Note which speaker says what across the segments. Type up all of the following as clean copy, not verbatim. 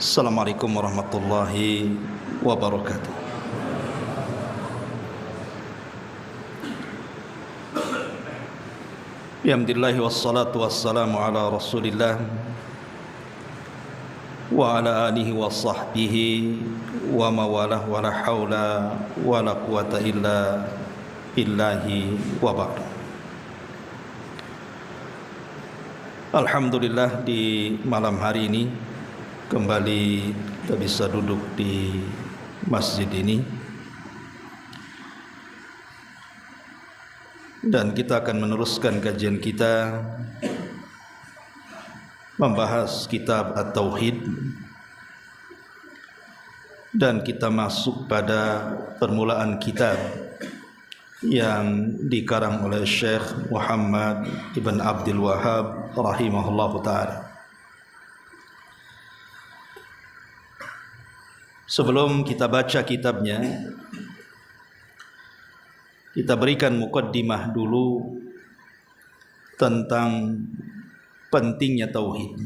Speaker 1: Assalamualaikum warahmatullahi wabarakatuh. Alhamdulillah wassalatu wassalamu ala Rasulillah wa ala alihi wa sahbihi wa mawalah wa la haula wa la quwata illa billahi wa ba'd. Alhamdulillah, di malam hari ini kembali kita bisa duduk di masjid ini dan kita akan meneruskan kajian kita membahas kitab At-Tauhid, dan kita masuk pada permulaan kitab yang dikarang oleh Syekh Muhammad ibn Abdul Wahhab rahimahullahu ta'ala. Sebelum kita baca kitabnya, kita berikan muqaddimah dulu tentang pentingnya tauhid.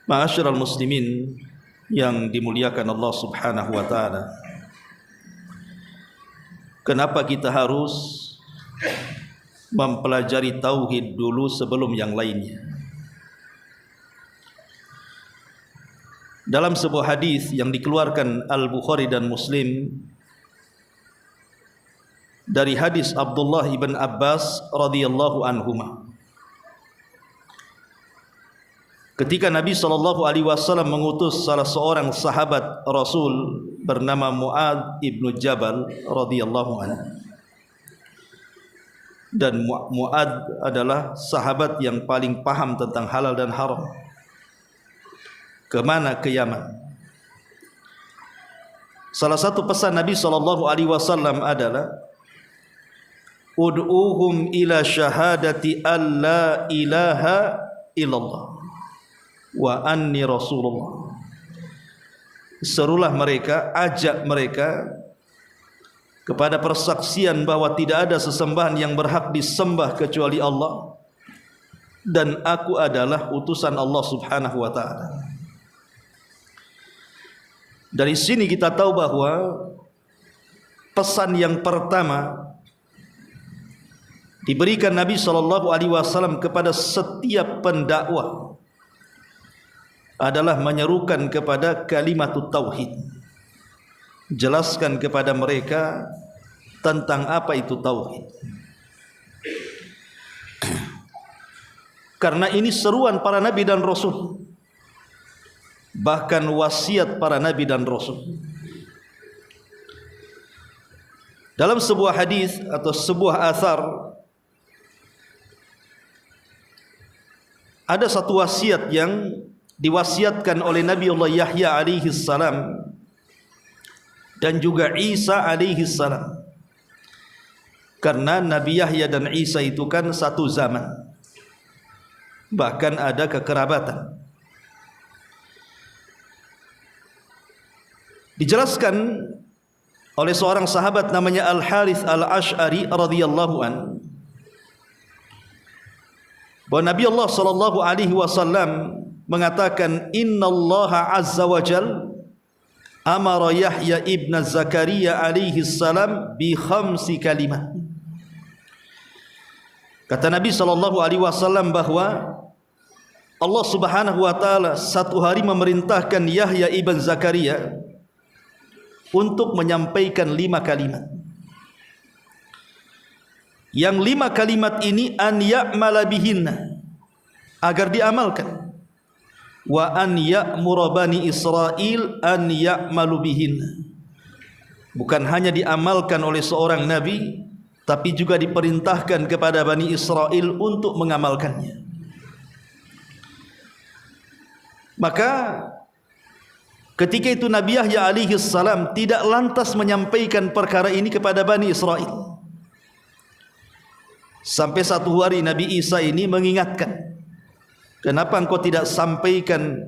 Speaker 1: Ma'asyiral muslimin yang dimuliakan Allah Subhanahu wa taala, kenapa kita harus mempelajari tauhid dulu sebelum yang lainnya? Dalam sebuah hadis yang dikeluarkan Al-Bukhari dan Muslim dari hadis Abdullah ibn Abbas radhiyallahu anhuma, ketika Nabi SAW mengutus salah seorang sahabat Rasul bernama Mu'adz ibn Jabal radhiyallahu anhu, dan Mu'adz adalah sahabat yang paling paham tentang halal dan haram, kemana? Ke Yaman. Salah satu pesan Nabi SAW adalah ud'uhum ila syahadati alla ilaha illallah wa anni rasulullah. Serulah mereka, ajak mereka kepada persaksian bahwa tidak ada sesembahan yang berhak disembah kecuali Allah, dan aku adalah utusan Allah Subhanahu wa ta'ala. Dari sini kita tahu bahwa pesan yang pertama diberikan Nabi SAW kepada setiap pendakwah adalah menyerukan kepada kalimatut tauhid. Jelaskan kepada mereka tentang apa itu tauhid. Karena ini seruan para nabi dan rasul, bahkan wasiat para nabi dan rasul. Dalam sebuah hadis atau sebuah athar, ada satu wasiat yang diwasiatkan oleh Nabiullah Yahya alaihi salam dan juga Isa alaihi salam. Karena Nabi Yahya dan Isa itu kan satu zaman, bahkan ada kekerabatan. Dijelaskan oleh seorang sahabat namanya Al-Harith Al-Ash'ari radhiyallahu an, bahwa Nabi Allah sallallahu alaihi wasallam mengatakan, innallaha azza wa jal amara Yahya ibn Zakaria alaihi salam bi khamsi kalimat. Kata Nabi sallallahu alaihi wasallam bahwa Allah Subhanahu wa taala satu hari memerintahkan Yahya ibn Zakaria untuk menyampaikan 5 kalimat. Yang 5 kalimat ini an ya'mala bihinna, agar diamalkan, wa an ya'mura bani Israil an ya'malu bihinna, bukan hanya diamalkan oleh seorang nabi, tapi juga diperintahkan kepada Bani Israel untuk mengamalkannya. Maka ketika itu Nabi Yahya alaihi salam tidak lantas menyampaikan perkara ini kepada Bani Israel, sampai satu hari Nabi Isa ini mengingatkan, kenapa engkau tidak sampaikan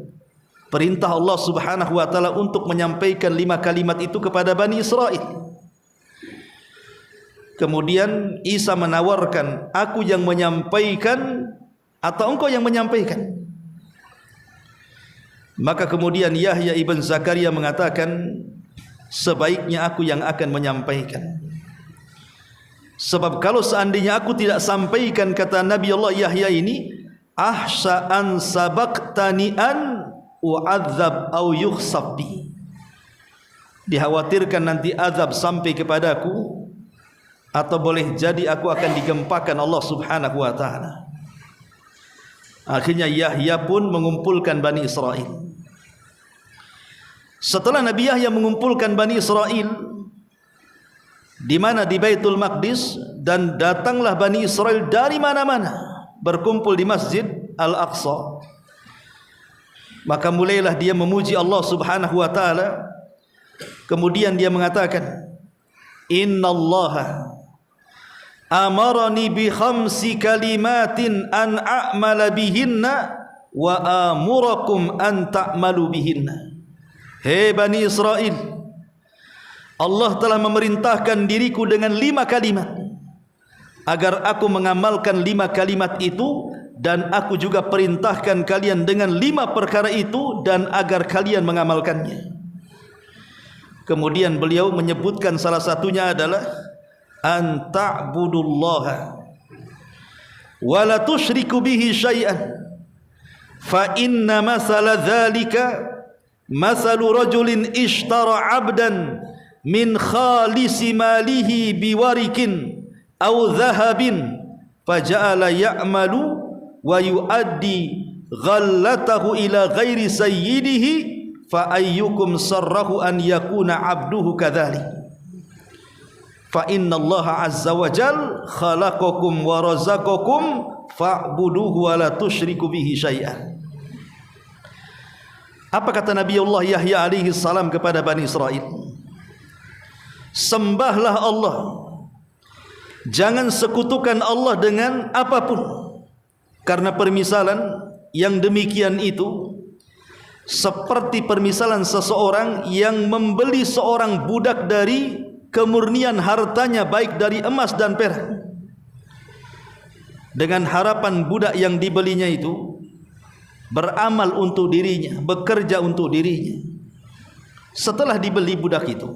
Speaker 1: perintah Allah Subhanahu wa taala untuk menyampaikan 5 kalimat itu kepada Bani Israel? Kemudian Isa menawarkan, aku yang menyampaikan atau engkau yang menyampaikan? Maka kemudian Yahya ibn Zakaria mengatakan, sebaiknya aku yang akan menyampaikan. Sebab kalau seandainya aku tidak sampaikan, kata Nabi Allah Yahya ini, ahsa'an sabaqtani an u'adzab au yukhsab bi. Dikhawatirkan nanti azab sampai kepadaku, atau boleh jadi aku akan digempakan Allah Subhanahu wa taala. Akhirnya Yahya pun mengumpulkan Bani Israel. Setelah Nabi Yahya mengumpulkan Bani Israel di mana? Di Baitul Maqdis, dan datanglah Bani Israel dari mana-mana berkumpul di Masjid Al-Aqsa. Maka mulailah dia memuji Allah Subhanahu wa taala. Kemudian dia mengatakan, innallaha amarani bi khamsi kalimatin an a'mala bihinna wa amurakum an ta'malu bihinna. Hei Bani Israel, Allah telah memerintahkan diriku dengan 5 kalimat agar aku mengamalkan 5 kalimat itu, dan aku juga perintahkan kalian dengan 5 perkara itu, dan agar kalian mengamalkannya. Kemudian beliau menyebutkan salah satunya adalah an ta'budullaha wa la tusyriku bihi syai'an fa inna masala dzalika masalu rajulin ishtara 'abdan min khalisi malihi biwarikin aw dhahabin faja'ala ya'malu wa yu'addi ghallatahu ila ghairi sayyidihi fa ayyukum sarrahu an yakuna 'abduhu kadzalik fa innallaha azza wa jal khalaqakum wa razaqakum fa'buduhu wa la tusyriku bihi syai'an. Apa kata Nabiullah Yahya alaihi salam kepada Bani Israel? Sembahlah Allah, jangan sekutukan Allah dengan apapun, karena permisalan yang demikian itu seperti permisalan seseorang yang membeli seorang budak dari kemurnian hartanya, baik dari emas dan perak, dengan harapan budak yang dibelinya itu beramal untuk dirinya, bekerja untuk dirinya. Setelah dibeli budak itu,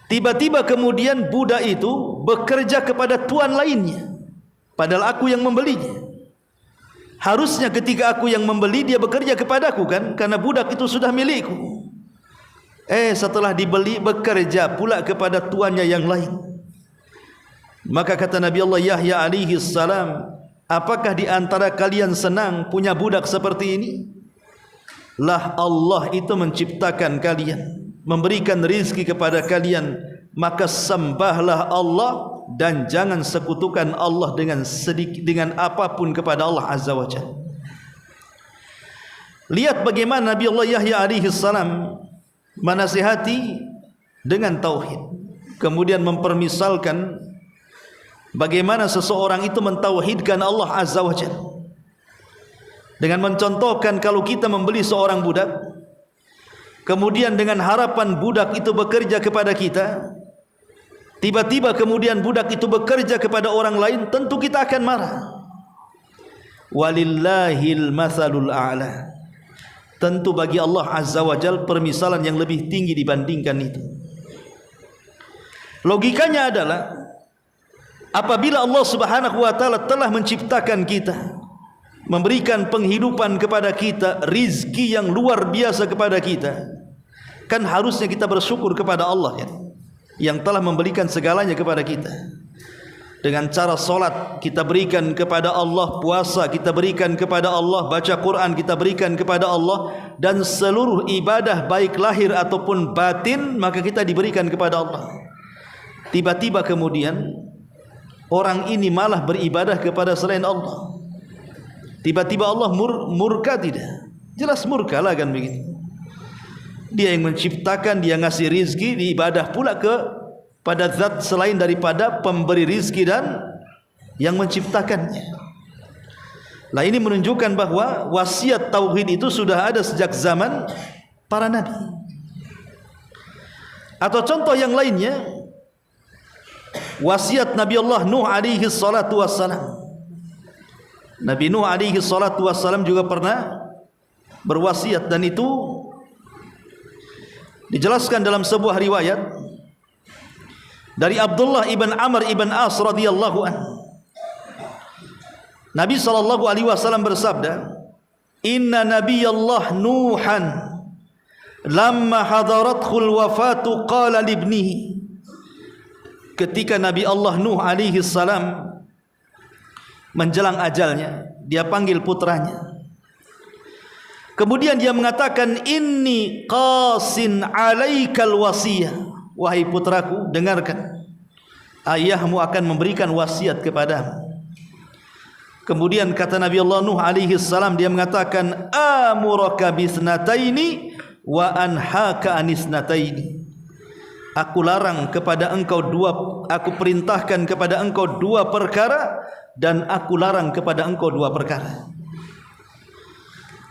Speaker 1: tiba-tiba kemudian budak itu bekerja kepada tuan lainnya, padahal aku yang membelinya. Harusnya ketika aku yang membeli, dia bekerja kepadaku kan, karena budak itu sudah milikku. Setelah dibeli, bekerja pula kepada tuannya yang lain. Maka kata Nabi Allah Yahya alaihi salam, apakah di antara kalian senang punya budak seperti ini? Lah Allah itu menciptakan kalian, memberikan rizki kepada kalian, maka sembahlah Allah dan jangan sekutukan Allah dengan apapun kepada Allah Azza wa Jalla. Lihat bagaimana Nabi Allah Yahya alaihi salam menasihati dengan tauhid, kemudian mempermisalkan bagaimana seseorang itu mentauhidkan Allah Azza wa Jalla, dengan mencontohkan kalau kita membeli seorang budak, kemudian dengan harapan budak itu bekerja kepada kita, tiba-tiba kemudian budak itu bekerja kepada orang lain, tentu kita akan marah. Walillahil masalul a'la. Tentu bagi Allah Azza wa Jalla permisalan yang lebih tinggi dibandingkan itu. Logikanya adalah, apabila Allah Subhanahu wa taala telah menciptakan kita, memberikan penghidupan kepada kita, rizki yang luar biasa kepada kita, kan harusnya kita bersyukur kepada Allah kan, yang telah memberikan segalanya kepada kita. Dengan cara solat kita berikan kepada Allah, puasa kita berikan kepada Allah, baca Quran kita berikan kepada Allah, dan seluruh ibadah baik lahir ataupun batin maka kita diberikan kepada Allah. Tiba-tiba kemudian orang ini malah beribadah kepada selain Allah. Tiba-tiba Allah murka tidak? Jelas murka lah kan begitu. Dia yang menciptakan, dia ngasih rizki, diibadah pula pada zat selain daripada pemberi rizki dan yang menciptakannya. Nah, ini menunjukkan bahwa wasiat tauhid itu sudah ada sejak zaman para nabi. Atau contoh yang lainnya, wasiat Nabi Allah Nuh alaihi salatu wassalam. Nabi Nuh alaihi salatu wassalam juga pernah berwasiat, dan itu dijelaskan dalam sebuah riwayat dari Abdullah ibn Amr ibn As radhiyallahu anhu. Nabi SAW bersabda, "Inna nabiyallah Nuhan lamma hadarathul wafatu qala libnihi." Ketika Nabi Allah Nuh alaihi salam menjelang ajalnya, dia panggil putranya. Kemudian dia mengatakan, "Inni qasin alaikal wasiyah." Wahai putraku, dengarkan, ayahmu akan memberikan wasiat kepadamu. Kemudian kata Nabi Allah Nuh alaihi salam, dia mengatakan, "Amuraka bisnataini wa anhaka anisnataini." Aku larang kepada engkau aku perintahkan kepada engkau dua perkara, dan aku larang kepada engkau dua perkara.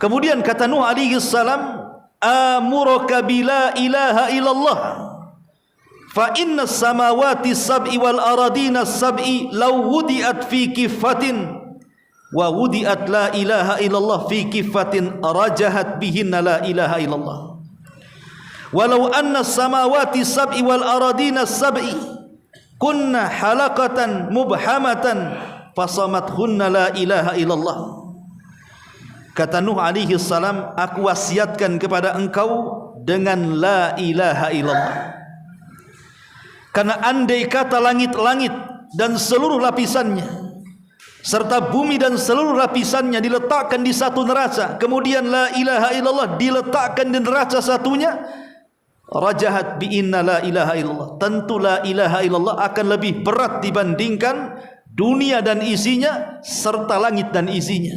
Speaker 1: Kemudian kata Nuh alaihi salam, "Amuraka bila ilaha illallah, fa inna samawati sab'i wal aradina sab'i law wudi'at fi kifatin wa wudi'at la ilaha illallah fi kifatin rajahat bihinna la ilaha illallah. Walau anna samawati sab'i wal aradina sab'i kunna halaqatan mubhamatan fasamathunna la ilaha illallah." Kata Nuh alaihi salam, aku wasiatkan kepada engkau dengan la ilaha illallah. Karena andai kata langit-langit dan seluruh lapisannya serta bumi dan seluruh lapisannya diletakkan di satu neraca, kemudian la ilaha illallah diletakkan di neraca satunya, rajahat bi inna la ilaha illallah, tentu la ilaha illallah akan lebih berat dibandingkan dunia dan isinya serta langit dan isinya.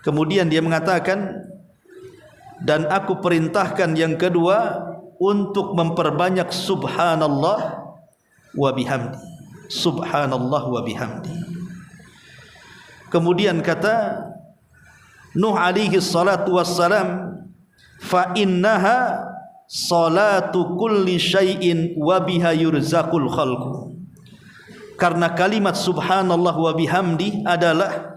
Speaker 1: Kemudian dia mengatakan, dan aku perintahkan yang kedua untuk memperbanyak subhanallah wa bihamdi. Subhanallah wa bihamdi. Kemudian kata Nuh alaihi salatu wassalam, "Fa innaha salatu kulli syai'in wa biha yurzaqul khalqu." Karena kalimat subhanallah wa bihamdi adalah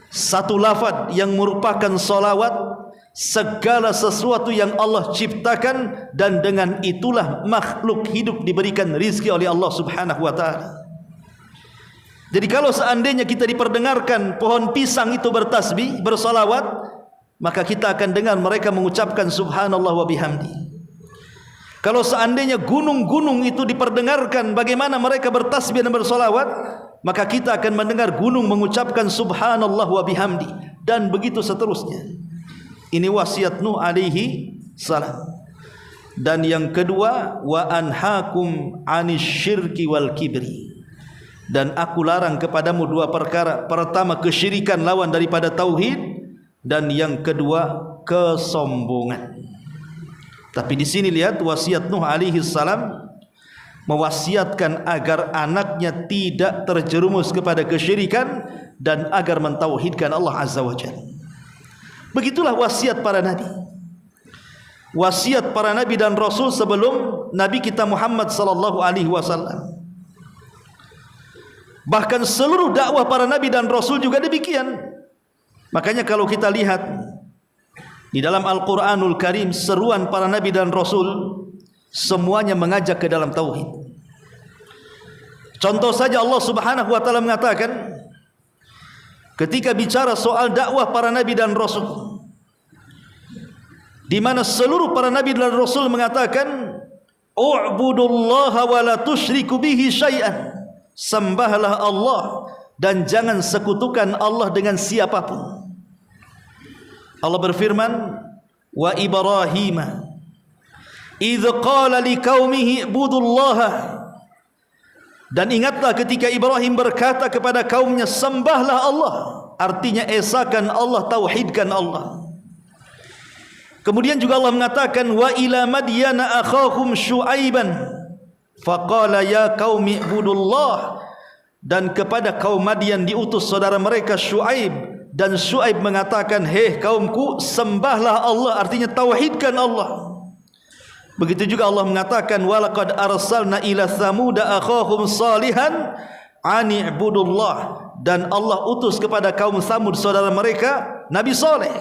Speaker 1: satu lafaz yang merupakan salawat segala sesuatu yang Allah ciptakan, dan dengan itulah makhluk hidup diberikan rizki oleh Allah subhanahu wa ta'ala. Jadi kalau seandainya kita diperdengarkan pohon pisang itu bertasbih, bersalawat, maka kita akan dengar mereka mengucapkan subhanallah wa bihamdi. Kalau seandainya gunung-gunung itu diperdengarkan bagaimana mereka bertasbih dan bersalawat, maka kita akan mendengar gunung mengucapkan subhanallah wa bihamdi, dan begitu seterusnya. Ini wasiat Nuh alaihi salam. Dan yang kedua, wa anhaakum anisyirki wal kibri. Dan aku larang kepadamu dua perkara. Pertama, kesyirikan lawan daripada tauhid, dan yang kedua, kesombongan. Tapi di sini lihat wasiat Nuh alaihi salam mewasiatkan agar anaknya tidak terjerumus kepada kesyirikan dan agar mentauhidkan Allah Azza wa Jalla. Begitulah wasiat para nabi. Wasiat para nabi dan rasul sebelum Nabi kita Muhammad sallallahu alaihi wasallam. Bahkan seluruh dakwah para nabi dan rasul juga demikian. Makanya kalau kita lihat di dalam Al-Qur'anul Karim, seruan para nabi dan rasul semuanya mengajak ke dalam tauhid. Contoh saja Allah Subhanahu wa taala mengatakan ketika bicara soal dakwah para nabi dan rasul, di mana seluruh para nabi dan rasul mengatakan, "U'budullaha wa la tusyriku bihi syai'an." Sembahlah Allah dan jangan sekutukan Allah dengan siapapun. Allah berfirman, "Wa Ibrahim idz qala liqaumihi ibudullaha." Dan ingatlah ketika Ibrahim berkata kepada kaumnya, sembahlah Allah. Artinya esakan Allah, tauhidkan Allah. Kemudian juga Allah mengatakan, wa ila madyana akhahum syu'aiban faqala ya qaumi ibudullah. Dan kepada kaum Madian diutus saudara mereka Syuaib, dan Syuaib mengatakan, hei kaumku, sembahlah Allah, artinya tauhidkan Allah. Begitu juga Allah mengatakan, walaqad arsalna ila tsamuda akhahum salihan ani ibudullah. Dan Allah utus kepada kaum Samud saudara mereka Nabi Saleh,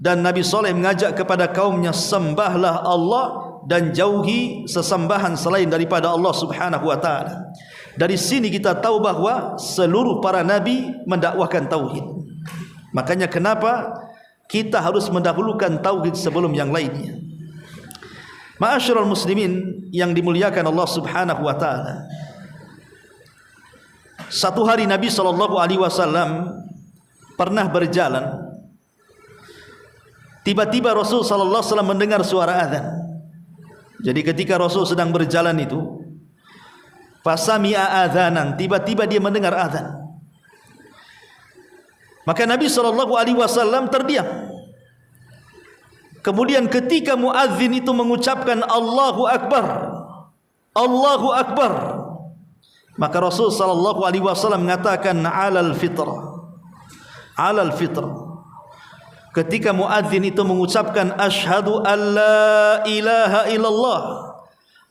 Speaker 1: dan Nabi Saleh mengajak kepada kaumnya, sembahlah Allah dan jauhi sesembahan selain daripada Allah Subhanahu wa taala. Dari sini kita tahu bahawa seluruh para nabi mendakwahkan tauhid. Makanya kenapa kita harus mendahulukan tauhid sebelum yang lainnya. Ma'asyiral muslimin yang dimuliakan Allah Subhanahu wa taala. Satu hari Nabi SAW pernah berjalan. Tiba-tiba Rasul sallallahu alaihi wasallam mendengar suara azan. Jadi ketika Rasul sedang berjalan itu, fasami'a adzanan, tiba-tiba dia mendengar azan. Maka Nabi sallallahu alaihi wasallam terdiam. Kemudian ketika muadzin itu mengucapkan Allahu Akbar, Allahu Akbar, maka Rasul sallallahu alaihi wasallam mengatakan alal fitrah, alal fitrah. Ketika muadzin itu mengucapkan asyhadu an la ilaha illallah,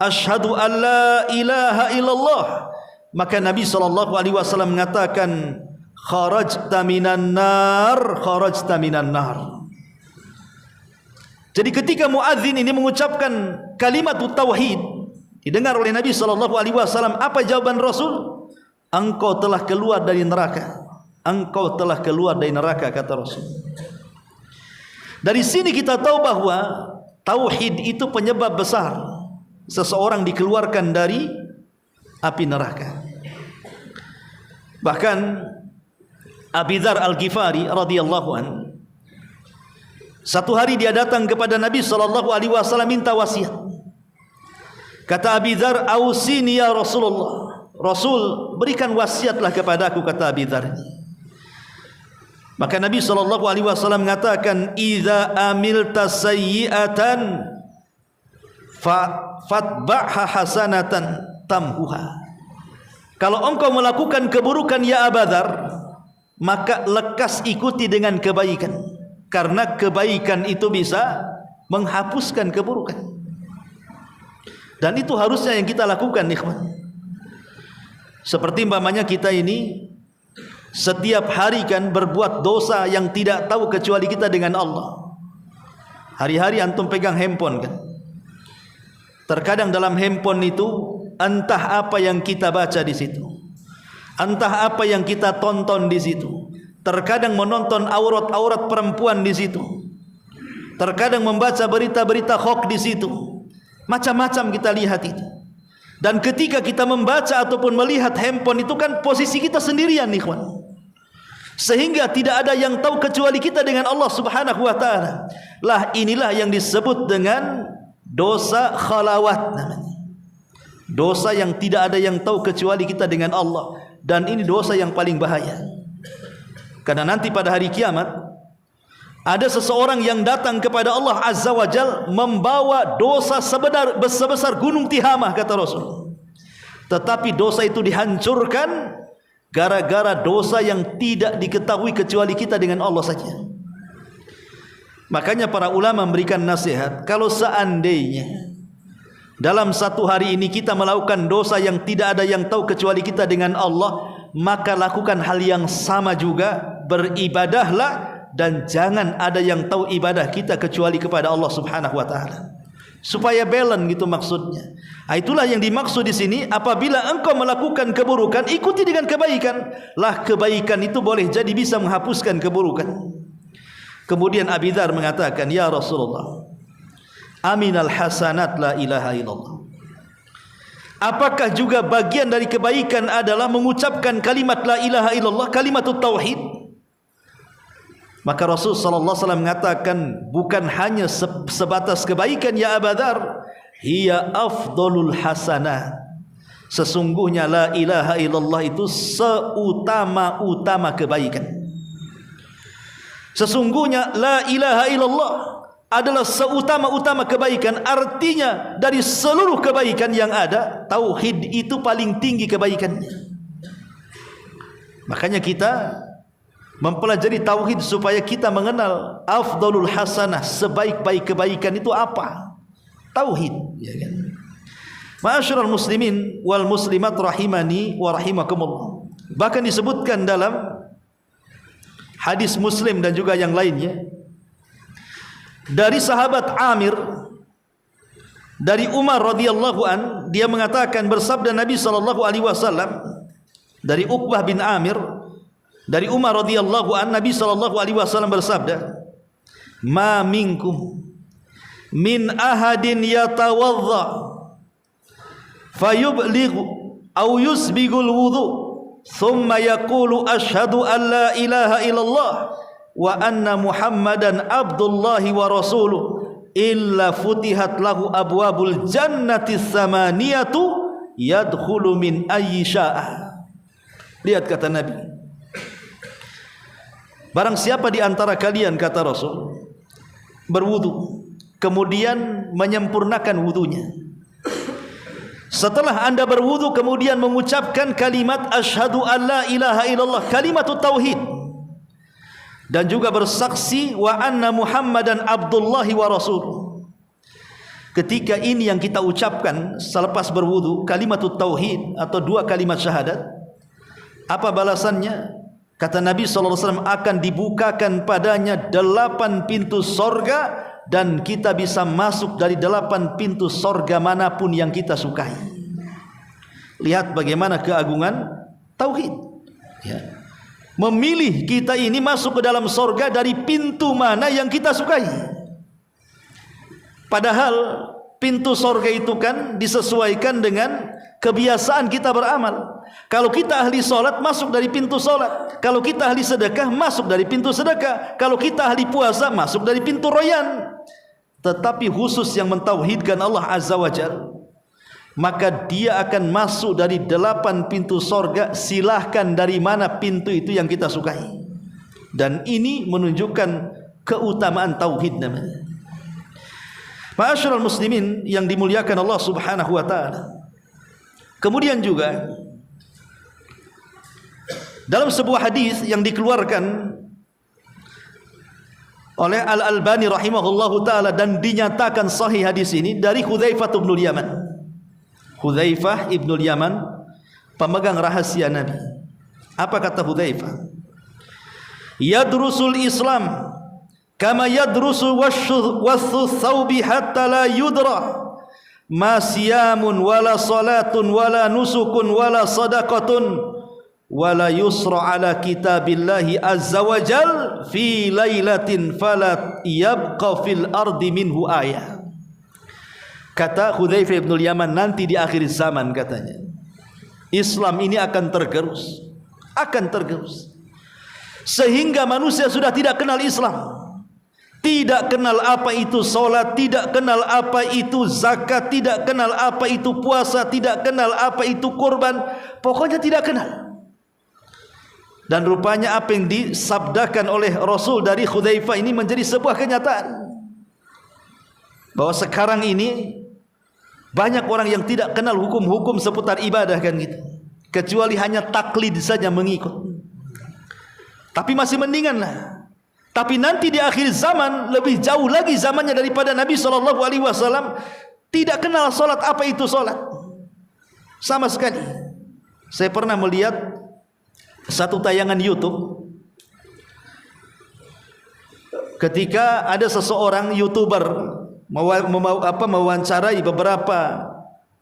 Speaker 1: asyhadu an la ilaha illallah, maka Nabi SAW mengatakan kharajta minan nar, kharajta minan nar. Jadi ketika muadzin ini mengucapkan kalimat tauhid, didengar oleh Nabi SAW, apa jawaban Rasul? Engkau telah keluar dari neraka, engkau telah keluar dari neraka, kata Rasul. Dari sini kita tahu bahawa tauhid itu penyebab besar seseorang dikeluarkan dari api neraka. Bahkan Abi Dzar Al-Ghifari radhiyallahu anhu, satu hari dia datang kepada Nabi SAW minta wasiat. Kata Abi Dzar, "Ausini ya Rasulullah." Rasul, berikan wasiatlah kepadaku, kata Abi Dzar. Maka Nabi SAW mengatakan, "Idza amilta sayyi'atan fatba'ha hasanatan tamhuha." Kalau engkau melakukan keburukan ya Abu Dzar, maka lekas ikuti dengan kebaikan, karena kebaikan itu bisa menghapuskan keburukan. Dan itu harusnya yang kita lakukan, ikhwan. Seperti umpamanya kita ini setiap hari kan berbuat dosa yang tidak tahu kecuali kita dengan Allah. Hari-hari antum pegang handphone kan. Terkadang dalam handphone itu entah apa yang kita baca di situ, entah apa yang kita tonton di situ. Terkadang menonton aurat-aurat perempuan di situ. Terkadang membaca berita-berita hoax di situ. Macam-macam kita lihat itu. Dan ketika kita membaca ataupun melihat handphone itu kan posisi kita sendirian, ikhwan. Sehingga tidak ada yang tahu kecuali kita dengan Allah Subhanahu wa taala. Lah inilah yang disebut dengan dosa khalawat namanya. Dosa yang tidak ada yang tahu kecuali kita dengan Allah, dan ini dosa yang paling bahaya. Karena nanti pada hari kiamat ada seseorang yang datang kepada Allah Azza wa Jal membawa dosa sebesar gunung Tihamah, kata Rasul. Tetapi dosa itu dihancurkan gara-gara dosa yang tidak diketahui kecuali kita dengan Allah saja. Makanya para ulama memberikan nasihat, kalau seandainya dalam satu hari ini kita melakukan dosa yang tidak ada yang tahu kecuali kita dengan Allah, maka lakukan hal yang sama juga, beribadahlah, dan jangan ada yang tahu ibadah kita kecuali kepada Allah Subhanahu wa taala. Supaya balance gitu maksudnya. Itulah yang dimaksud di sini, apabila engkau melakukan keburukan, ikuti dengan kebaikan. Lah kebaikan itu boleh jadi bisa menghapuskan keburukan. Kemudian Abi Dzar mengatakan, "Ya Rasulullah, aminal hasanat la ilaha illallah." Apakah juga bagian dari kebaikan adalah mengucapkan kalimat la ilaha illallah, kalimatut tauhid? Maka Rasul sallallahu alaihi wasallam mengatakan, bukan hanya sebatas kebaikan ya Abu Dzar, hiya afdalul hasanah. Sesungguhnya la ilaha illallah itu seutama-utama kebaikan. Sesungguhnya la ilaha illallah adalah seutama-utama kebaikan. Artinya dari seluruh kebaikan yang ada, tauhid itu paling tinggi kebaikannya. Makanya kita mempelajari tauhid supaya kita mengenal afdalul hasanah, sebaik-baik kebaikan itu apa? Tauhid, ya kan? Ma'asyiral muslimin wal muslimat rahimani wa rahimakumullah. Bahkan disebutkan dalam hadis Muslim dan juga yang lainnya, dari sahabat Amir dari Umar radhiyallahu an, dia mengatakan, bersabda Nabi sallallahu alaihi wasallam, dari Uqbah bin Amir dari Umar radhiyallahu an, Nabi sallallahu alaihi wasallam bersabda, ma minkum min ahadin yatawadda fayublighu aw yusbigul wudu thumma yaqulu asyhadu an la ilaha illallah wa anna muhammadan abdullahi wa rasuluh illa futihat lahu abwabul jannati tsamaniyatu yadkhulu min ayyi syaa. Lihat kata Nabi, barang siapa di antara kalian, kata Rasul, berwudu kemudian menyempurnakan wudunya, setelah anda berwudu kemudian mengucapkan kalimat asyhadu an la ilaha illallah, kalimatut tauhid, dan juga bersaksi wa anna muhammadan abdullahi wa rasuluh. Ketika ini yang kita ucapkan selepas berwudu, kalimatut tauhid atau dua kalimat syahadat, apa balasannya? Kata Nabi SAW, akan dibukakan padanya 8 pintu sorga, dan kita bisa masuk dari 8 pintu sorga manapun yang kita sukai. Lihat bagaimana keagungan tauhid, ya. Memilih kita ini masuk ke dalam sorga dari pintu mana yang kita sukai. Padahal pintu sorga itu kan disesuaikan dengan kebiasaan kita beramal. Kalau kita ahli solat, masuk dari pintu solat. Kalau kita ahli sedekah, masuk dari pintu sedekah. Kalau kita ahli puasa, masuk dari pintu royan. Tetapi khusus yang mentauhidkan Allah Azza wa Jalla, maka dia akan masuk dari 8 pintu sorga, silahkan dari mana pintu itu yang kita sukai. Dan ini menunjukkan keutamaan tauhid namanya. Ma'asyiral muslimin yang dimuliakan Allah Subhanahu wa taala. Kemudian juga dalam sebuah hadis yang dikeluarkan oleh Al-Albani rahimahullahu taala dan dinyatakan sahih hadis ini dari Hudzaifah bin Yaman. Hudzaifah ibn Yaman, pemegang rahasia Nabi. Apa kata Hudzaifah? Yadrusul Islam kama yadrusu wassu thawbi hatta la yudra ma siyamun wala salatun wala nusukun wala sadaqatun wala yusra ala kitabillahi azza wa jal fi lailatin falat yabqa fil ardi minhu ayah. Kata Hudzaifah bin Yaman, nanti di akhir zaman katanya, Islam ini akan tergerus, sehingga manusia sudah tidak kenal Islam, tidak kenal apa itu solat, tidak kenal apa itu zakat, tidak kenal apa itu puasa, tidak kenal apa itu kurban, pokoknya tidak kenal. Dan rupanya apa yang disabdakan oleh Rasul dari Hudzaifah ini menjadi sebuah kenyataan, bahwa sekarang ini banyak orang yang tidak kenal hukum-hukum seputar ibadah kan gitu, kecuali hanya taklid saja, mengikut. Tapi masih mendingan lah. Tapi nanti di akhir zaman lebih jauh lagi zamannya daripada Nabi SAW, tidak kenal solat, apa itu solat sama sekali. Saya pernah melihat satu tayangan YouTube ketika ada seseorang YouTuber mewawancarai beberapa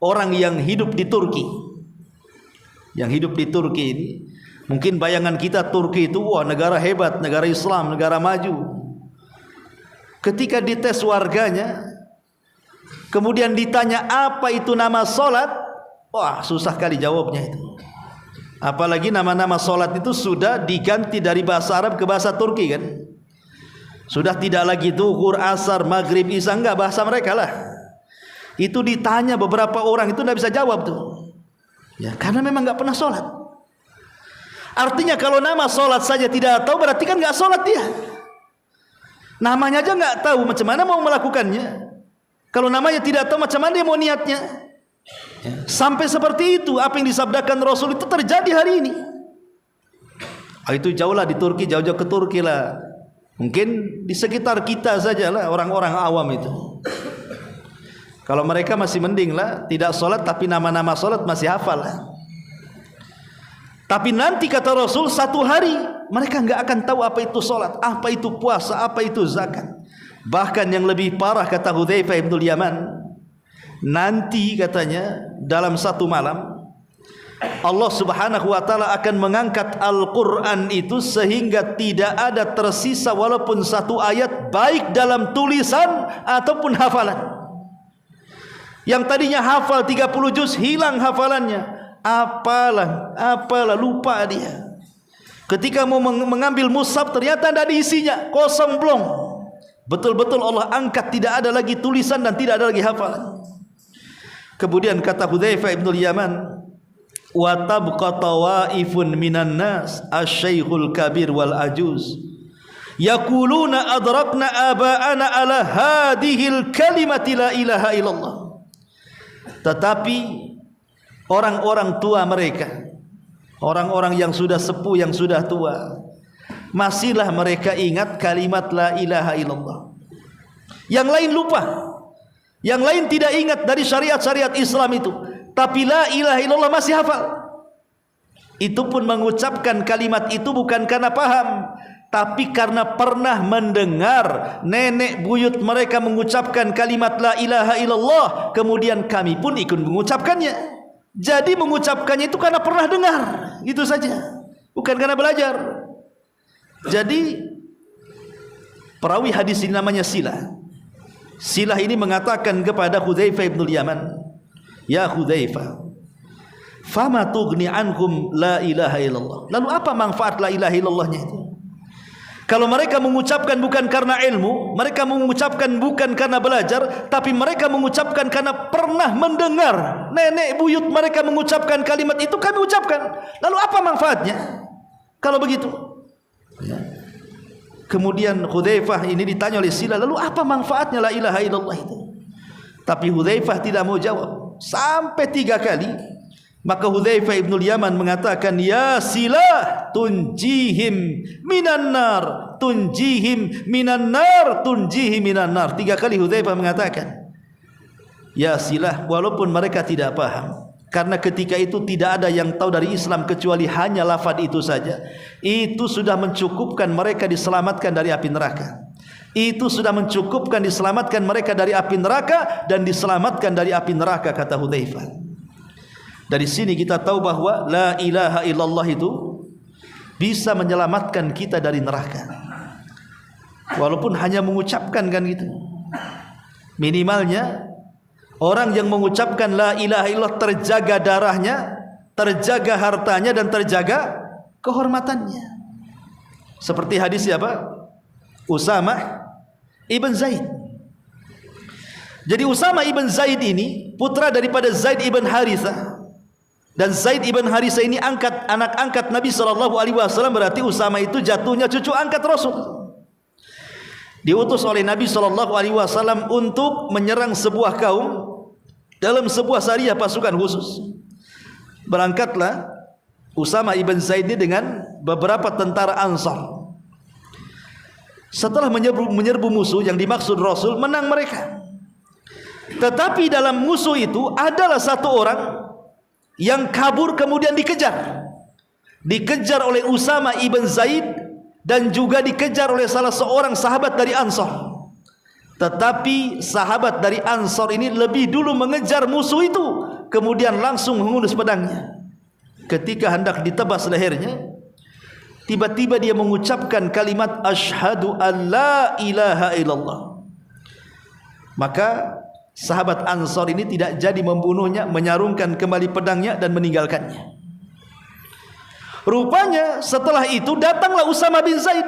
Speaker 1: orang yang hidup di Turki. Yang hidup di Turki ini, mungkin bayangan kita Turki itu wah negara hebat, negara Islam, negara maju. Ketika dites warganya, kemudian ditanya apa itu nama solat, wah susah kali jawabnya itu. Apalagi nama-nama solat itu sudah diganti dari bahasa Arab ke bahasa Turki kan. Sudah tidak lagi zuhur, asar, maghrib, isya, enggak, bahasa mereka lah. Itu ditanya beberapa orang itu tidak bisa jawab tuh, ya, karena memang enggak pernah sholat. Artinya kalau nama sholat saja tidak tahu, berarti kan enggak sholat dia. Namanya aja enggak tahu, macam mana mau melakukannya? Kalau namanya tidak tahu, macam mana dia mau niatnya? Ya, sampai seperti itu apa yang disabdakan Rasul itu terjadi hari ini. Itu jauh lah di Turki, jauh-jauh ke Turki lah. Mungkin di sekitar kita sajalah orang-orang awam itu. Kalau mereka masih mending lah, tidak sholat tapi nama-nama sholat masih hafal lah. Tapi nanti kata Rasul, satu hari mereka enggak akan tahu apa itu sholat, apa itu puasa, apa itu zakat. Bahkan yang lebih parah, kata Hudzaifah bin Yaman, nanti katanya dalam satu malam Allah Subhanahu wa taala akan mengangkat Al-Qur'an itu sehingga tidak ada tersisa walaupun satu ayat, baik dalam tulisan ataupun hafalan. Yang tadinya hafal 30 juz hilang hafalannya. Apalah lupa dia. Ketika mau mengambil mushaf ternyata tidak ada isinya, kosong blong. Betul-betul Allah angkat, tidak ada lagi tulisan dan tidak ada lagi hafalan. Kemudian kata Hudzaifah bin Yaman, wa tabqa tawaifun minan nas asy-syaikhul kabir wal ajuz yaquluna adrakna aba'ana ala hadhil kalimati la ilaha illallah. Tetapi orang-orang tua mereka, orang-orang yang sudah sepuh, yang sudah tua, masihlah mereka ingat kalimat la ilaha illallah. Yang lain lupa, yang lain tidak ingat dari syariat-syariat Islam itu, tapi la ilaha illallah masih hafal. Itu pun mengucapkan kalimat itu bukan karena paham, tapi karena pernah mendengar nenek buyut mereka mengucapkan kalimat la ilaha illallah, kemudian kami pun ikut mengucapkannya. Jadi mengucapkannya itu karena pernah dengar, gitu saja, bukan karena belajar. Jadi perawi hadis ini namanya Silah. Silah ini mengatakan kepada Hudzaifah bin Yaman, ya Hudzaifah, fama tughni anhum la ilaha illallah. Lalu apa manfaat la ilaha illallahnya itu? Kalau mereka mengucapkan bukan karena ilmu, mereka mengucapkan bukan karena belajar, tapi mereka mengucapkan karena pernah mendengar nenek buyut mereka mengucapkan kalimat itu, kami ucapkan. Lalu apa manfaatnya kalau begitu? Ya. Kemudian Hudzaifah ini ditanya oleh Silah, lalu apa manfaatnya la ilaha illallah itu? Tapi Hudzaifah tidak mau jawab sampai 3 kali. Maka Hudzaifah bin Yaman mengatakan, ya Silah, tunjihim minan nar, tunjihim minan nar, tunjihim minan nar. 3 kali Hudzaifah mengatakan, ya Silah, walaupun mereka tidak paham, karena ketika itu tidak ada yang tahu dari Islam kecuali hanya lafaz itu saja, itu sudah mencukupkan mereka diselamatkan dari api neraka. Itu sudah mencukupkan diselamatkan mereka dari api neraka dan diselamatkan dari api neraka, kata Hudzaifah. Dari sini kita tahu bahwa la ilaha illallah itu bisa menyelamatkan kita dari neraka. Walaupun hanya mengucapkan kan gitu. Minimalnya orang yang mengucapkan la ilaha illallah terjaga darahnya, terjaga hartanya dan terjaga kehormatannya. Seperti hadis siapa? Usamah ibn Zaid. Jadi Usamah ibn Zaid ini putra daripada Zaid ibn Harithah. Dan Zaid ibn Harithah ini anak angkat Nabi SAW. Berarti Usamah itu jatuhnya cucu angkat Rasul. Diutus oleh Nabi SAW untuk menyerang sebuah kaum dalam sebuah syariah pasukan khusus. Berangkatlah Usamah ibn Zaid ini dengan beberapa tentara Ansar. Setelah menyerbu musuh yang dimaksud Rasul, menang mereka. Tetapi dalam musuh itu adalah satu orang yang kabur kemudian dikejar oleh Usamah ibn Zaid dan juga dikejar oleh salah seorang sahabat dari Ansar. Tetapi sahabat dari Ansar ini lebih dulu mengejar musuh itu, kemudian langsung menghunus pedangnya. Ketika hendak ditebas lehernya, tiba-tiba dia mengucapkan kalimat asyhadu an la ilaha illallah. Maka sahabat Ansar ini tidak jadi membunuhnya, menyarungkan kembali pedangnya dan meninggalkannya. Rupanya setelah itu datanglah Usamah bin Zaid.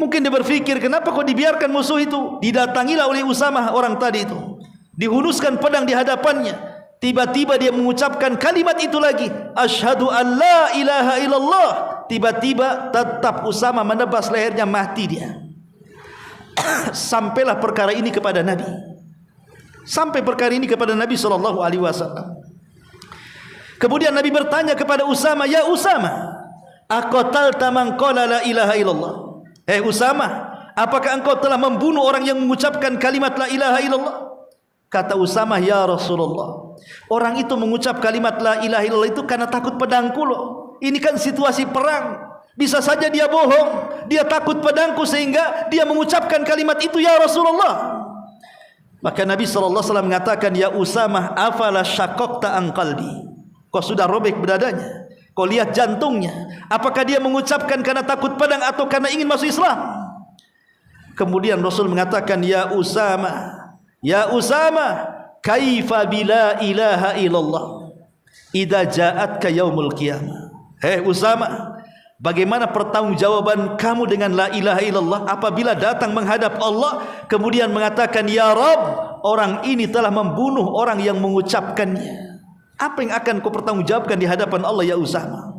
Speaker 1: Mungkin dia berpikir, kenapa kok dibiarkan musuh itu? Didatangilah oleh Usamah orang tadi itu, dihunuskan pedang di hadapannya. Tiba-tiba dia mengucapkan kalimat itu lagi, asyhadu an la ilaha illallah. Tiba-tiba tetap Usamah menebas lehernya, mati dia. Sampailah perkara ini kepada Nabi. Sampai perkara ini kepada Nabi SAW. Kemudian Nabi bertanya kepada Usamah, ya Usamah, aqatalta man qala la ilaha illallah? Usamah, apakah engkau telah membunuh orang yang mengucapkan kalimat la ilaha illallah? Kata Usamah, ya Rasulullah, orang itu mengucap kalimat la ilaha illallah itu karena takut pedangku loh. Ini kan situasi perang. Bisa saja dia bohong, dia takut padaku sehingga dia mengucapkan kalimat itu, ya Rasulullah. Maka Nabi SAW mengatakan, ya Usamah, afala syaqaqta an qalbi. Kau sudah robek dadanya, kau lihat jantungnya, apakah dia mengucapkan karena takut padang atau karena ingin masuk Islam? Kemudian Rasul mengatakan, ya Usamah, kaifa bila ilaha illallah idza ja'atka yaumul qiyamah. Hei Usamah, bagaimana pertanggungjawaban kamu dengan la ilaha illallah apabila datang menghadap Allah kemudian mengatakan, ya Rabb, orang ini telah membunuh orang yang mengucapkannya. Apa yang akan kau pertanggungjawabkan di hadapan Allah, ya Usamah?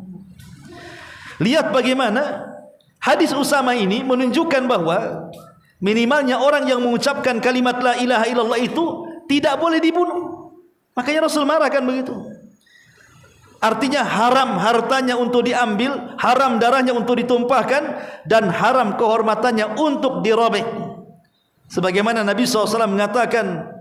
Speaker 1: Lihat bagaimana hadis Usamah ini menunjukkan bahwa minimalnya orang yang mengucapkan kalimat la ilaha illallah itu tidak boleh dibunuh. Makanya Rasul marah kan begitu. Artinya haram hartanya untuk diambil, haram darahnya untuk ditumpahkan, dan haram kehormatannya untuk dirobek. Sebagaimana Nabi SAW mengatakan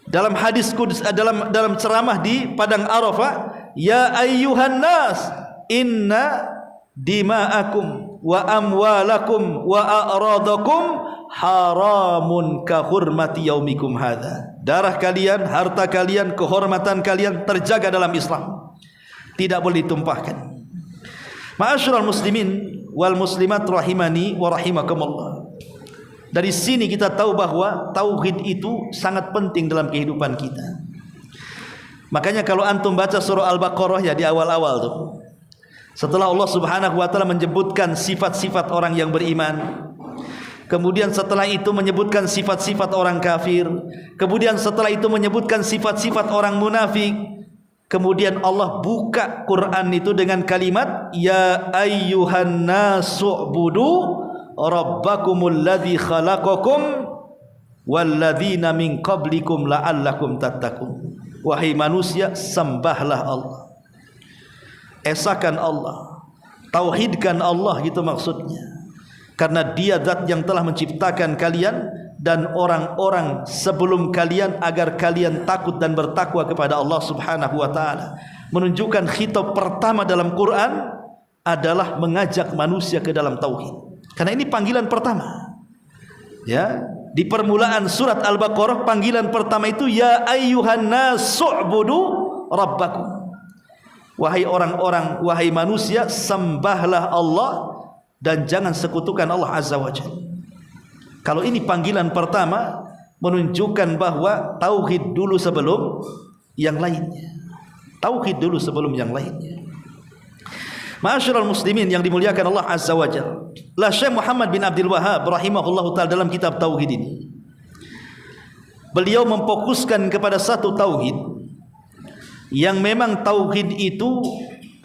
Speaker 1: dalam hadis qudsi, dalam ceramah di padang Arafah, ya ayyuhan nas, inna dima'akum wa amwalakum wa a'radakum haramun ka hurmati yaumikum hadza. Darah kalian, harta kalian, kehormatan kalian terjaga dalam Islam, tidak boleh ditumpahkan. Ma'asyiral muslimin wal muslimat rahimani wa rahimakumullah. Dari sini kita tahu bahwa tauhid itu sangat penting dalam kehidupan kita. Makanya kalau antum baca surah Al-Baqarah ya di awal-awal tuh, setelah Allah Subhanahu wa taala menyebutkan sifat-sifat orang yang beriman, kemudian setelah itu menyebutkan sifat-sifat orang kafir, kemudian setelah itu menyebutkan sifat-sifat orang munafik, kemudian Allah buka Quran itu dengan kalimat, ya ayyuhan nasu'budu rabbakumul ladzi khalaqakum walladzina min qablikum la'allakum tattaqun. Wahai manusia, sembahlah Allah, esakan Allah, tauhidkan Allah, gitu maksudnya. Karena dia zat yang telah menciptakan kalian dan orang-orang sebelum kalian agar kalian takut dan bertakwa kepada Allah Subhanahu wa taala. Menunjukkan khitab pertama dalam Quran adalah mengajak manusia ke dalam tauhid. Karena ini panggilan pertama. Ya, di permulaan surat Al-Baqarah panggilan pertama itu ya ayyuhan nasu'budu rabbakum. Wahai orang-orang, wahai manusia, sembahlah Allah dan jangan sekutukan Allah Azza wa Jalla. Kalau ini panggilan pertama, menunjukkan bahwa tauhid dulu sebelum yang lainnya. Tauhid dulu sebelum yang lainnya. Ma'asyiral muslimin yang dimuliakan Allah Azza wa Jalla. La Syekh Muhammad bin Abdul Wahhab rahimahullahu taala dalam kitab tauhid ini, beliau memfokuskan kepada satu tauhid yang memang tauhid itu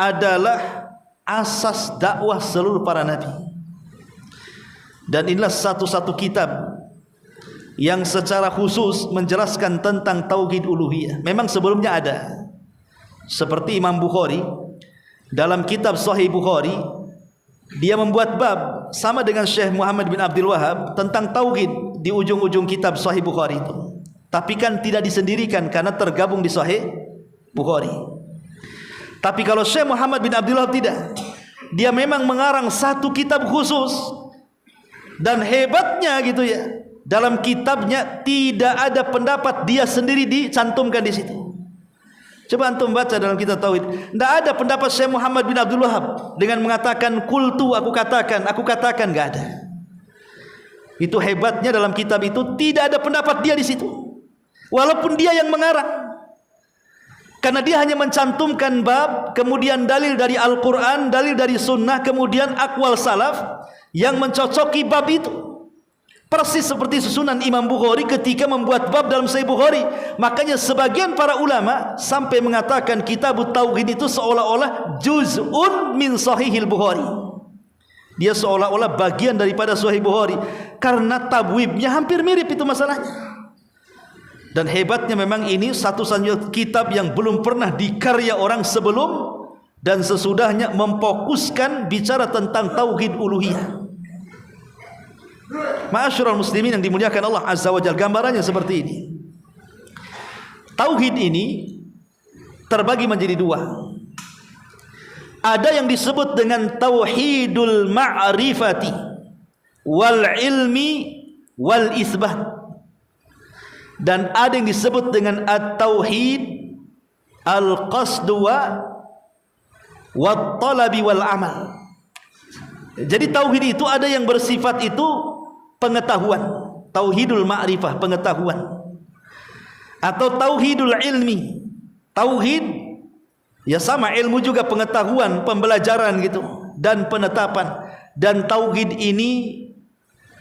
Speaker 1: adalah asas dakwah seluruh para nabi. Dan inilah satu-satu kitab yang secara khusus menjelaskan tentang tauhid uluhiyah. Memang sebelumnya ada, seperti Imam Bukhari dalam kitab Sahih Bukhari, dia membuat bab sama dengan Syekh Muhammad bin Abdul Wahhab tentang tauhid di ujung-ujung kitab Sahih Bukhari itu. Tapi kan tidak disendirikan karena tergabung di Sahih Bukhari. Tapi kalau Syekh Muhammad bin Abdul Wahhab tidak, dia memang mengarang satu kitab khusus. Dan hebatnya gitu ya, dalam kitabnya tidak ada pendapat dia sendiri dicantumkan di situ. Coba antum baca dalam kitab tauhid, tidak ada pendapat Syekh Muhammad bin Abdul Wahhab dengan mengatakan qultu, aku katakan, enggak ada. Itu hebatnya dalam kitab itu, tidak ada pendapat dia di situ. Walaupun dia yang mengarang. Karena dia hanya mencantumkan bab, kemudian dalil dari Al-Qur'an, dalil dari sunnah, kemudian aqwal salaf yang mencocoki bab itu. Persis seperti susunan Imam Bukhari ketika membuat bab dalam Sahih Bukhari. Makanya sebagian para ulama sampai mengatakan kitab tauhid itu seolah-olah juz'un min Sahihil Bukhari. Dia seolah-olah bagian daripada Sahih Bukhari, karena tabwibnya hampir mirip itu masalahnya. Dan hebatnya memang ini satu-satunya kitab yang belum pernah dikarya orang sebelum dan sesudahnya memfokuskan bicara tentang tauhid uluhiyah. Ma'asyiral muslimin yang dimuliakan Allah Azza wa Jalla, gambarannya seperti ini. Tauhid ini terbagi menjadi dua. ada yang disebut dengan tauhidul ma'rifati wal ilmi wal isbat, dan ada yang disebut dengan at-tauhid al-qasdu wa talabi wal amal. Jadi tauhid itu ada yang bersifat itu pengetahuan, tauhidul ma'rifah, pengetahuan, atau tauhidul ilmi. Tauhid ya sama, ilmu juga pengetahuan, pembelajaran gitu, dan penetapan. Dan tauhid ini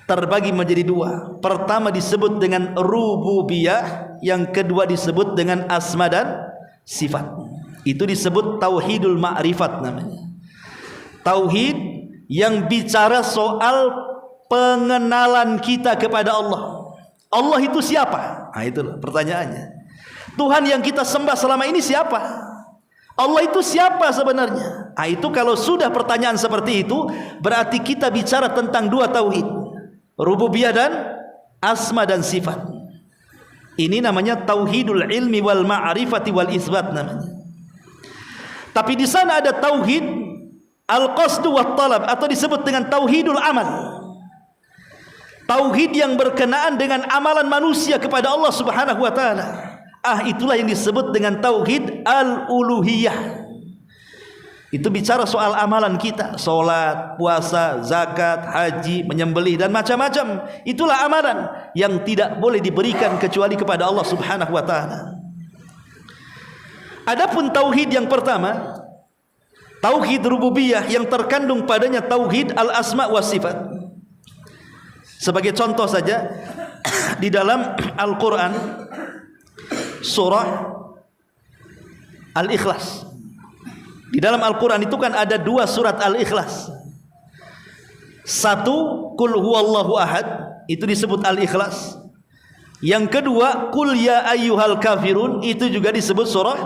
Speaker 1: terbagi menjadi dua. Pertama disebut dengan rububiyah, yang kedua disebut dengan asma dan sifat. Itu disebut tauhidul ma'rifat namanya. Tauhid yang bicara soal pengenalan kita kepada Allah. Allah itu siapa? Nah, itulah pertanyaannya. Tuhan yang kita sembah selama ini siapa? Allah itu siapa sebenarnya? Nah, itu kalau sudah pertanyaan seperti itu, berarti kita bicara tentang dua tauhid, rububiyah dan asma dan sifat. Ini namanya tauhidul ilmi wal ma'rifati wal isbat namanya. Tapi di sana ada tauhid al-qasdu wat talab, atau disebut dengan tauhidul amal. Tauhid yang berkenaan dengan amalan manusia kepada Allah Subhanahu wa taala. Itulah yang disebut dengan tauhid al-uluhiyah. Itu bicara soal amalan kita, salat, puasa, zakat, haji, menyembelih dan macam-macam. Itulah amalan yang tidak boleh diberikan kecuali kepada Allah Subhanahu wa taala. Adapun tauhid yang pertama, tauhid rububiyah, yang terkandung padanya tauhid al-asma wa sifat. Sebagai contoh saja, di dalam Al-Qur'an surah Al-Ikhlas. Di dalam Al-Quran itu kan ada dua surat Al-Ikhlas. Satu, Qul huwallahu ahad, itu disebut Al-Ikhlas. Yang kedua, Qul ya ayyuhal kafirun, itu juga disebut surah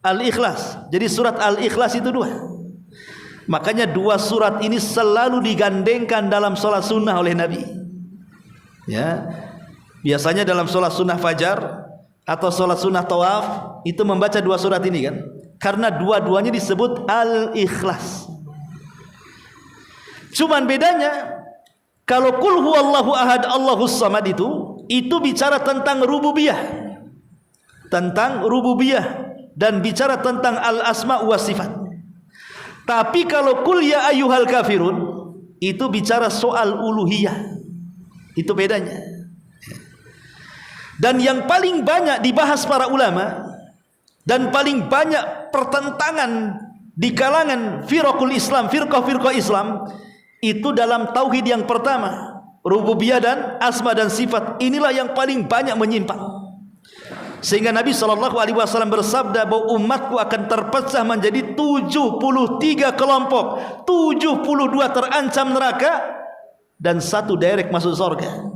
Speaker 1: Al-Ikhlas. Jadi surat Al-Ikhlas itu dua. Makanya dua surat ini selalu digandengkan dalam sholat sunnah oleh Nabi. Ya, biasanya dalam sholat sunnah fajar atau sholat sunnah tawaf itu membaca dua surat ini kan, karena dua-duanya disebut Al-Ikhlas. Cuman bedanya, kalau Qul huwallahu ahad Allahus samad itu bicara tentang rububiyah, dan bicara tentang al-asma wa sifat. Tapi kalau Qul ya ayyuhal kafirun itu bicara soal uluhiyah. Itu bedanya. Dan yang paling banyak dibahas para ulama dan paling banyak pertentangan di kalangan firqul Islam, firqah Islam, itu dalam tauhid yang pertama, rububiyah dan asma dan sifat. Inilah yang paling banyak menyimpang. Sehingga Nabi SAW bersabda bahwa umatku akan terpecah menjadi 73 kelompok, 72 terancam neraka dan 1 direct masuk surga.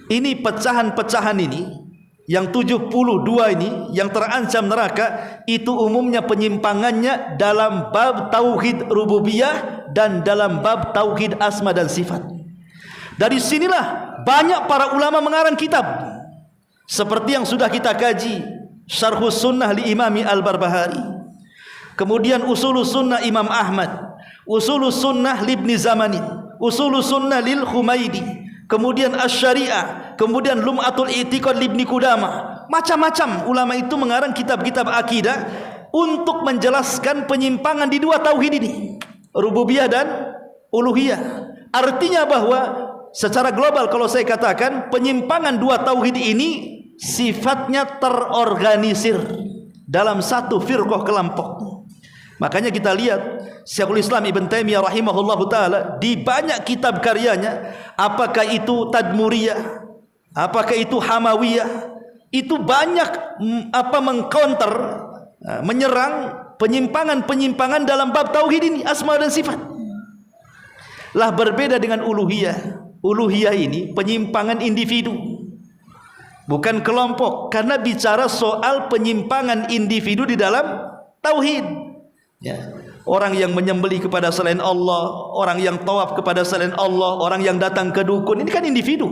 Speaker 1: Ini pecahan-pecahan ini, yang 72 ini yang terancam neraka, itu umumnya penyimpangannya dalam bab tauhid rububiyah dan dalam bab tauhid asma dan sifat. Dari sinilah banyak para ulama mengarang kitab seperti yang sudah kita kaji, Syarhus Sunnah li Imami Al-Barbahari, kemudian Usulus Sunnah Imam Ahmad, Usulus Sunnah li Ibni Zamanin, Usulus Sunnah lil Humaidi, kemudian Asy-Syari'ah, kemudian Lum'atul I'tiqad li Ibni Qudamah. Macam-macam ulama itu mengarang kitab-kitab akidah untuk menjelaskan penyimpangan di dua tauhid ini, rububiyah dan uluhiyah. Artinya bahwa secara global kalau saya katakan penyimpangan dua tauhid ini sifatnya terorganisir dalam satu firqah kelompok. Makanya kita lihat Syekhul Islam Ibn Taimiyah rahimahullahu taala di banyak kitab karyanya, apakah itu Tadmuriyah, apakah itu Hamawiyah, itu banyak mengcounter, menyerang penyimpangan-penyimpangan dalam bab tauhid ini, asma dan sifat. Lah berbeda dengan uluhiyah. Uluhiyah ini penyimpangan individu, bukan kelompok, karena bicara soal penyimpangan individu di dalam tauhid. Ya. Orang yang menyembelih kepada selain Allah, orang yang tawaf kepada selain Allah, orang yang datang ke dukun, ini kan individu,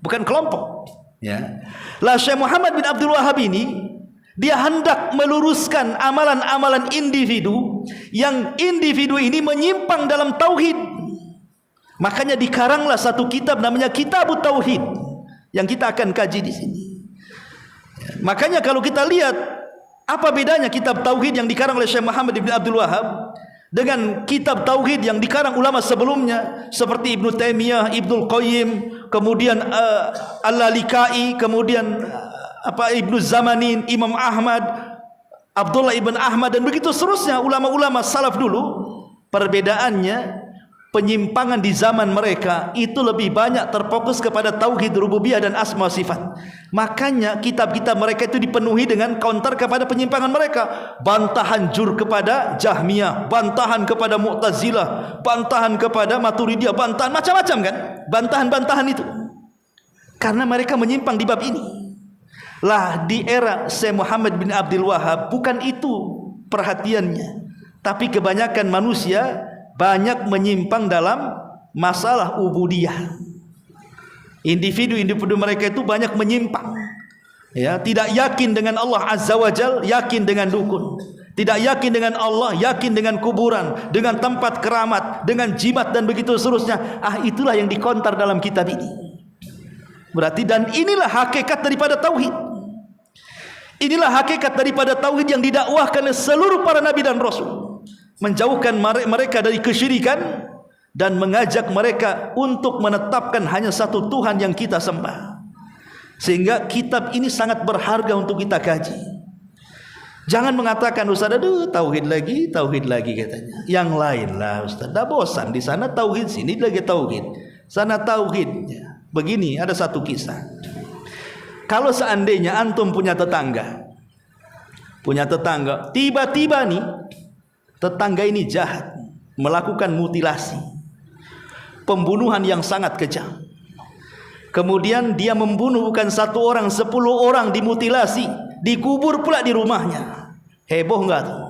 Speaker 1: bukan kelompok. Ya. Lah Syekh Muhammad bin Abdul Wahhab ini, dia hendak meluruskan amalan-amalan individu yang individu ini menyimpang dalam tauhid. Makanya dikaranglah satu kitab namanya Kitabut Tauhid yang kita akan kaji di sini. Makanya kalau kita lihat apa bedanya kitab tauhid yang dikarang oleh Syekh Muhammad bin Abdul Wahhab dengan kitab tauhid yang dikarang ulama sebelumnya seperti Ibnu Taimiyah, Ibnu Qayyim, kemudian Al-Lalikai, kemudian Ibnu Zamanin, Imam Ahmad, Abdullah ibn Ahmad, dan begitu seterusnya ulama-ulama salaf dulu. Perbedaannya, penyimpangan di zaman mereka itu lebih banyak terfokus kepada tauhid rububiyah dan asma sifat. Makanya kitab-kitab mereka itu dipenuhi dengan counter kepada penyimpangan mereka. Bantahan jur kepada Jahmiyah, bantahan kepada Mu'tazilah, bantahan kepada Maturidiyah, bantahan macam-macam kan, bantahan-bantahan itu. Karena mereka menyimpang di bab ini. Lah di era Syekh Muhammad bin Abdul Wahhab bukan itu perhatiannya, tapi kebanyakan manusia banyak menyimpang dalam masalah ubudiyah. Individu-individu mereka itu banyak menyimpang, ya, tidak yakin dengan Allah Azza wa Jal, yakin dengan dukun. Tidak yakin dengan Allah, yakin dengan kuburan, dengan tempat keramat, dengan jimat dan begitu seterusnya. Itulah yang dikontar dalam kitab ini. Berarti, dan inilah hakikat daripada tauhid. Inilah hakikat daripada tauhid yang didakwahkan oleh seluruh para nabi dan rasul. Menjauhkan mereka dari kesyirikan dan mengajak mereka untuk menetapkan hanya satu Tuhan yang kita sembah. Sehingga kitab ini sangat berharga untuk kita kaji. Jangan mengatakan, Ustaz, aduh tauhid lagi katanya. Yang lain lah Ustaz, dah bosan di sana tauhid, sini lagi tauhid, sana tauhid. Begini, ada satu kisah. Kalau seandainya antum punya tetangga, tiba-tiba nih tetangga ini jahat, melakukan mutilasi, pembunuhan yang sangat kejam. Kemudian dia membunuh bukan 1 orang, 10 orang dimutilasi, dikubur pula di rumahnya. Heboh enggak tuh?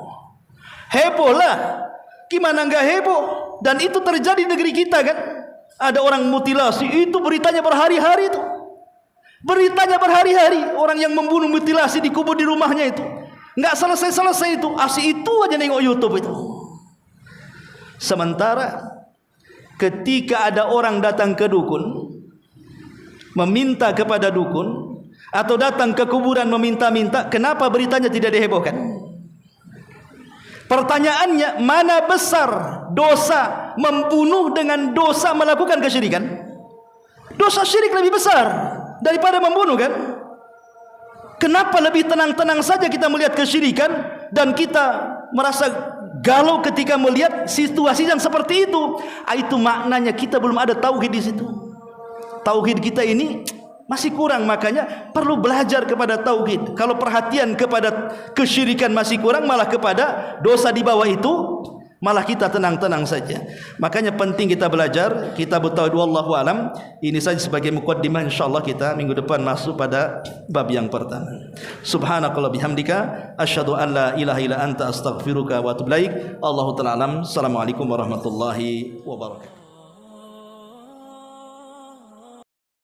Speaker 1: Heboh lah. Gimana enggak heboh? Dan itu terjadi di negeri kita kan? Ada orang mutilasi, itu beritanya berhari-hari itu. Beritanya berhari-hari, orang yang membunuh mutilasi dikubur di rumahnya itu. Enggak selesai-selesai itu, itu aja nengok YouTube itu. Sementara ketika ada orang datang ke dukun, meminta kepada dukun, atau datang ke kuburan meminta-minta, kenapa beritanya tidak dihebohkan? Pertanyaannya, mana besar dosa membunuh dengan dosa melakukan kesyirikan? Dosa syirik lebih besar daripada membunuh kan? Kenapa lebih tenang-tenang saja kita melihat kesyirikan dan kita merasa galau ketika melihat situasi yang seperti itu? Itu maknanya kita belum ada tauhid di situ. Tauhid kita ini masih kurang, makanya perlu belajar kepada tauhid. Kalau perhatian kepada kesyirikan masih kurang, malah kepada dosa di bawah itu malah kita tenang-tenang saja. Makanya penting kita belajar kitab tauhid. Wallahu alam. Ini saja sebagai muqaddimah, insyaallah kita minggu depan masuk pada bab yang pertama. Subhanakallah bihamdika asyhadu an la ilaha illa anta astaghfiruka wa atubu ilaik. Allahu ta'ala alam. Assalamualaikum warahmatullahi wabarakatuh.